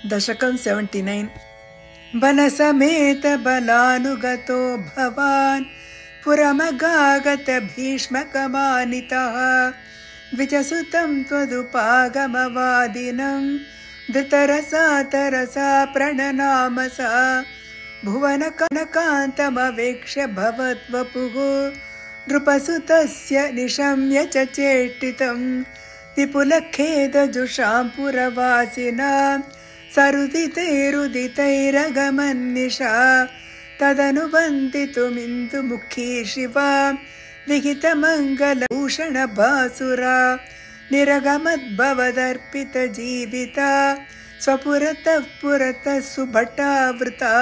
दशकं 79 बलसमेत बलानुगतो भवान् पुरमगागत भीष्मकमानितः द्विजसुतं त्वदुपागमवादिनं धृतरसा तरसा प्रणनाम सा भुवनकनकान्तमवेक्ष्य भवद्वपुः नृपसुतस्य निशम्य च चेष्टितं विपुलखेदजुषां पुरवासिनां सरुदितैरुदितैरगमन्निशा तदनुबन्धितुमिन्दुमुखी शिवा विहितमङ्गलभूषणभासुरा निरगमद्भवदर्पितजीविता स्वपुरतः पुरतः सुभटावृता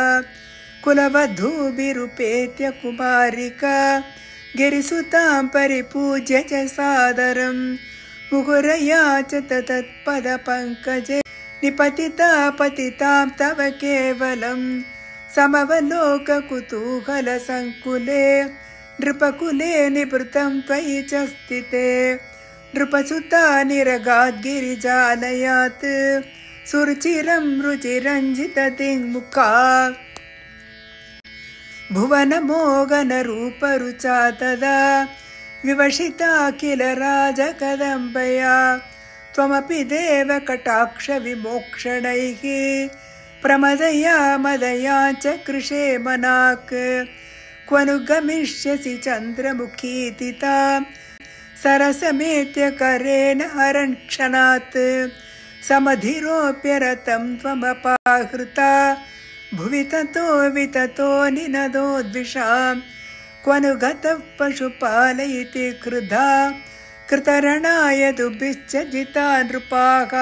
कुलवधूभिरुपेत्य कुमारिका गिरिसुतां परिपूज्य च सादरं मुहुरया च तत्पदपङ्कजे निपतिता पतितां तव केवलं समवलोककुतूहलसङ्कुले नृपकुले निभृतं त्वयि च स्थिते नृपसुता निरगाद्गिरिजालयात् सुरुचिरं रुचिरञ्जितदिङ्मुखा भुवनमोगनरूपरुचा तदा विवशिता किल राजकदम्बया त्वमपि देवकटाक्षविमोक्षणैः प्रमदया मदया च कृशे मनाक् क्वनु गमिष्यसि चन्द्रमुखीति तां सरसमेत्य करेण हरन्क्षणात् समधिरोप्य रतं त्वमपाहृता भुवि ततो विततो निनदो द्विषां क्वनु गतः पशुपालयिति क्रुधा कृतरणाय दुभिश्च जिता नृपाः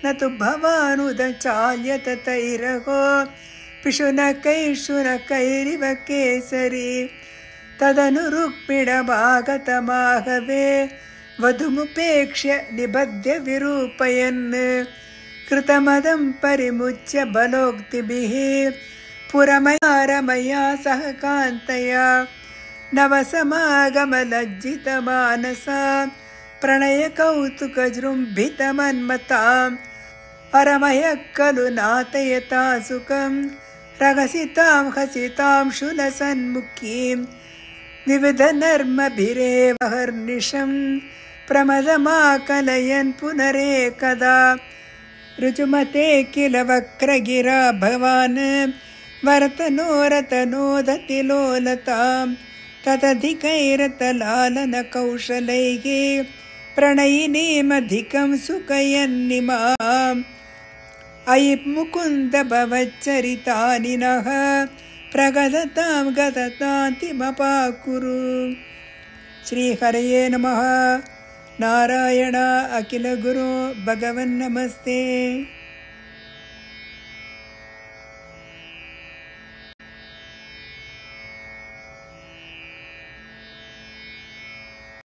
न तु भवानुदचाल्यत तैरहो पिशुनकैः केसरी तदनु रुक्मिणमागतमाहवे वधुमुपेक्ष्य निबध्य विरूपयन् कृतमदं परिमुच्य बलोक्तिभिः पुरमया सह कान्तया नवसमागमलज्जितमानसा प्रणयकौतुकजृम्भितमन्मताम् अरमयः खलु नातयता सुखं रगसितां हसितां शूलसन्मुखीं विविधनर्मभिरेव हर्निशं प्रमदमाकलयन् पुनरेकदा ऋजुमते किल वक्रगिरा भवान् वरतनोरतनोदतिलोलतां तदधिकैरतलालनकौशलैः प्रणयिनीमधिकं सुखयन्निमाम् अयि मुकुन्द भवच्चरितानि नः प्रगदतां गदतान्तिमपाकुरु। श्रीहरये नमः। नारायण अखिल गुरो भगवन् नमस्ते।